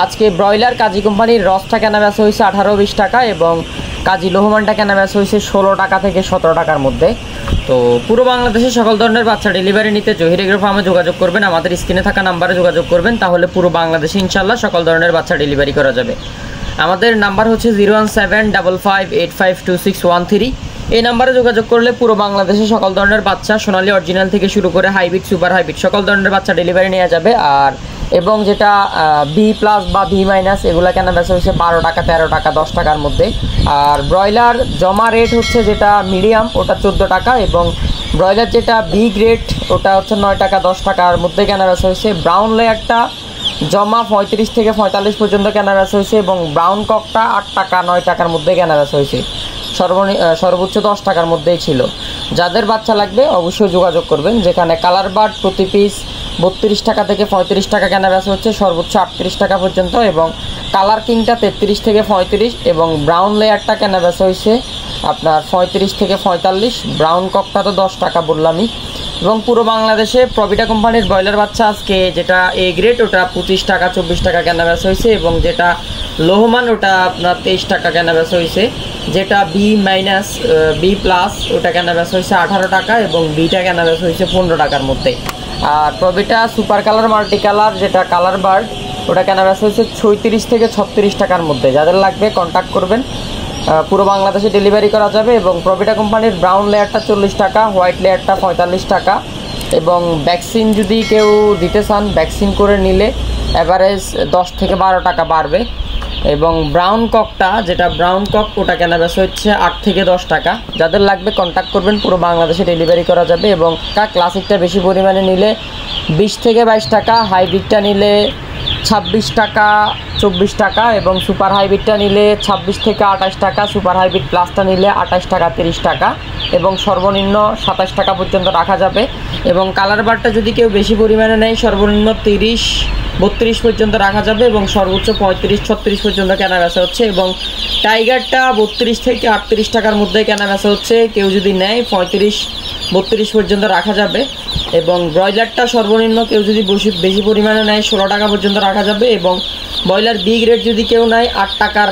আজকে ব্রয়লার কাজী কোম্পানির রসটা কেনা বেচা হয়েছে 18-20 টাকা এবং কাজী লোহমানটা কেনা বেচা হয়েছে 16 টাকা থেকে 17 টাকার মধ্যে। তো পুরো বাংলাদেশে সকল ধরনের বাচ্চা ডেলিভারি নিতে জহির এগ্রো ফার্মে যোগাযোগ করবেন, আমাদের স্ক্রিনে থাকা নাম্বারে যোগাযোগ করবেন, তাহলে পুরো বাংলাদেশে ইনশাল্লাহ সকল ধরনের বাচ্চা ডেলিভারি করা যাবে। আমাদের নাম্বার হচ্ছে 01755852613। এই নাম্বারে যোগাযোগ করলে পুরো বাংলাদেশে সকল ধরনের বাচ্চা সোনালী অরিজিনাল থেকে শুরু করে হাইব্রিড সুপার হাইব্রিড সকল ধরনের বাচ্চা ডেলিভারি নেওয়া যাবে। আর এবং যেটা বি প্লাস বা বি মাইনাস এগুলো কেনা বেচা হচ্ছে 12 টাকা 13 টাকা 10 টাকার মধ্যে। আর ব্রয়লার জমা রেট হচ্ছে যেটা মিডিয়াম ওটা 14 টাকা এবং ব্রয়লার যেটা বি গ্রেড ওটা হচ্ছে 9 টাকা 10 টাকার মধ্যে কেনা বেচা হয়েছে। ব্রাউন লেয়ারটা জমা 35 থেকে 45 পর্যন্ত কেনা বেচা হয়েছে এবং ব্রাউন ককটা 8 টাকা 9 টাকার মধ্যে কেনা বেচা হয়েছে। সর্বোচ্চ 10 টাকার মধ্যেই ছিল। যাদের বাচ্চা লাগবে অবশ্যই যোগাযোগ করবেন। যেখানে কালার বার্ড প্রতি পিস 32 টাকা থেকে 35 টাকা কেনা বেচা হচ্ছে, সর্বোচ্চ 38 টাকা পর্যন্ত এবং কালার কিংটা 33 থেকে 35 এবং ব্রাউন লেয়ারটা কেনা বেচা হয়েছে আপনার 35 থেকে 45। ব্রাউন ককটা তো 10 টাকা বললামই। এবং পুরো বাংলাদেশে প্রভিটা কোম্পানির ব্রয়লার বাচ্চা আজকে যেটা এ গ্রেড ওটা 25 টাকা 24 টাকা কেনা বেচা হয়েছে এবং যেটা লোহমান ওটা আপনার 23 টাকা কেনা বেচা হয়েছে। যেটা বি মাইনাস বি প্লাস ওটা কেনা বেচা হয়েছে 18 টাকা এবং বিটা কেনা বেচা হয়েছে 15 টাকার মধ্যে। আর প্রভিটা সুপার কালার মাল্টি কালার যেটা কালার বার্ড ওটা কেনা বেচা হয়েছে 36 থেকে 36 টাকার মধ্যে। যাদের লাগবে কন্ট্যাক্ট করবেন, পুরো বাংলাদেশে ডেলিভারি করা যাবে। এবং প্রভিটা কোম্পানির ব্রাউন লেয়ারটা 40 টাকা, হোয়াইট লেয়ারটা 45 টাকা এবং ভ্যাকসিন যদি কেউ দিতে চান ভ্যাকসিন করে নিলে অ্যাভারেজ 10 থেকে 12 টাকা বাড়বে। এবং ব্রাউন ককটা যেটা ব্রাউন কক ওটা কেনা বেচা হচ্ছে 8 থেকে 10 টাকা। যাদের লাগবে কন্ট্যাক্ট করবেন, পুরো বাংলাদেশে ডেলিভারি করা যাবে। এবং ক্লাসিকটা বেশি পরিমাণে নিলে 20 থেকে 22 টাকা, হাইব্রিডটা নিলে 26 টাকা 24 টাকা এবং সুপার হাইব্রিডটা নিলে 26 থেকে 28 টাকা, সুপার হাইব্রিড প্লাসটা নিলে 28 টাকা 30 টাকা এবং সর্বনিম্ন 27 টাকা পর্যন্ত রাখা যাবে। এবং কালার বারটা যদি কেউ বেশি পরিমাণে নেয় সর্বনিম্ন 30-32 পর্যন্ত রাখা যাবে এবং সর্বোচ্চ 35-36 পর্যন্ত কেনা বেচা হচ্ছে। এবং টাইগারটা 32 থেকে 38 টাকার মধ্যে কেনা বেচা হচ্ছে, কেউ যদি নেয় 35-32 পর্যন্ত রাখা যাবে। এবং ব্রয়লারটা সর্বনিম্ন কেউ যদি বেশি পরিমাণে নেয় 16 টাকা পর্যন্ত রাখা যাবে এবং ব্রয়লার বি গ্রেড যদি কেউ নেয় 8 টাকা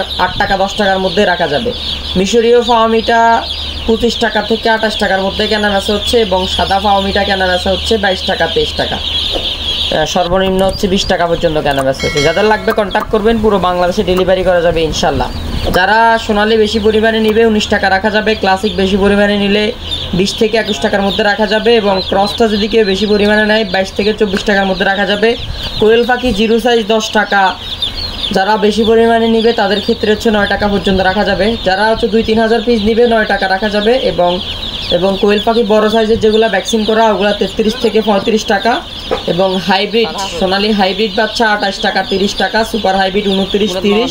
10 টাকার মধ্যে রাখা যাবে। মিশরীয় ফাওমিটা 25 টাকা থেকে 28 টাকার মধ্যে কেনা বেচা হচ্ছে এবং সাদা ফাওমিটা কেনা বেচা হচ্ছে 22 টাকা 23 টাকা, সর্বনিম্ন হচ্ছে 20 টাকা পর্যন্ত কেনা বেচা হচ্ছে। যাদের লাগবে কন্ট্যাক্ট করবেন, পুরো বাংলাদেশে ডেলিভারি করা যাবে ইনশাল্লাহ। যারা সোনালি বেশি পরিমাণে নিবে 19 টাকা রাখা যাবে, ক্লাসিক বেশি পরিমাণে নিলে 20 থেকে 21 টাকার মধ্যে রাখা যাবে এবং ক্রসটা যদি কেউ বেশি পরিমাণে নেয় 22 থেকে 24 টাকার মধ্যে রাখা যাবে। কোয়েল পাখি জিরো সাইজ 10 টাকা, যারা বেশি পরিমাণে নিবে তাদের ক্ষেত্রে হচ্ছে 9 টাকা পর্যন্ত রাখা যাবে। যারা হচ্ছে 2-3 হাজার পিস নিবে 9 টাকা রাখা যাবে। এবং কোয়েল পাখি বড় সাইজের যেগুলো ভ্যাকসিন করা ওগুলো 33 থেকে 35 টাকা এবং হাইব্রিড সোনালি হাইব্রিড বাচ্চা 28 টাকা 30 টাকা, সুপার হাইব্রিড 29-30।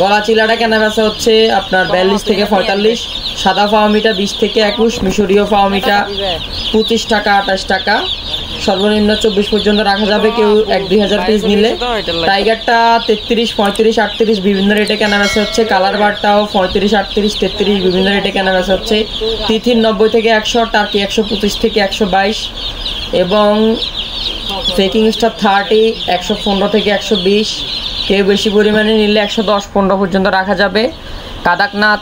গলা চিলাটা কেনা বেচা হচ্ছে আপনার 42 থেকে 45, সাদা ফাওমিটা 20 থেকে 21, মিশরীয় ফাওমিটা 25 টাকা 28 টাকা, সর্বনিম্ন 24 পর্যন্ত রাখা যাবে কেউ 1-2 হাজার পিস নিলে। টাইগারটা 33, 35, 38 বিভিন্ন রেটে কেনা বেচা হচ্ছে। কালার বারটাও 35, 38, 33 বিভিন্ন রেটে কেনা বেচা হচ্ছে। তিথির 90 থেকে 100, টার্কি 125 থেকে 122 এবং ফেকিং স্টার 30 115 থেকে 120। কেউ বেশি পরিমাণে নিলে 110-15 পর্যন্ত রাখা যাবে। কাদাকনাথ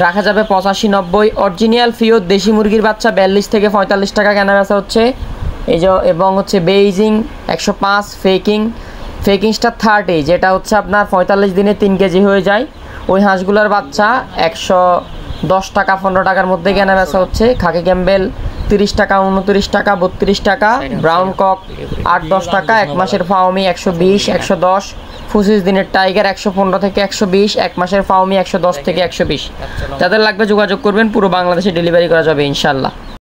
রাখা যাবে 85-90। অরিজিনাল ফিওর দেশি মুরগির বাচ্চা 42 থেকে 45 টাকা কেনা বেচা হচ্ছে। এবং হচ্ছে বেইজিং 105, ফেকিং স্টার 30 যেটা হচ্ছে আপনার 45 দিনে 3 কেজি হয়ে যায়। ওই হাঁসগুলোর বাচ্চা 110 টাকা 15 টাকার মধ্যে কেনা বেচা হচ্ছে। খাকি ক্যাম্বেল 30 টাকা 29 টাকা 32 টাকা, ব্রাউন কক 8-10 টাকা, 1 মাসের ফাওমি 120 110, 25 দিনের টাইগার 115 থেকে 120, 1 মাসের ফাওমি 110 থেকে 120। যাদের লাগবে যোগাযোগ করবেন, পুরো বাংলাদেশে ডেলিভারি করা যাবে ইনশাল্লাহ।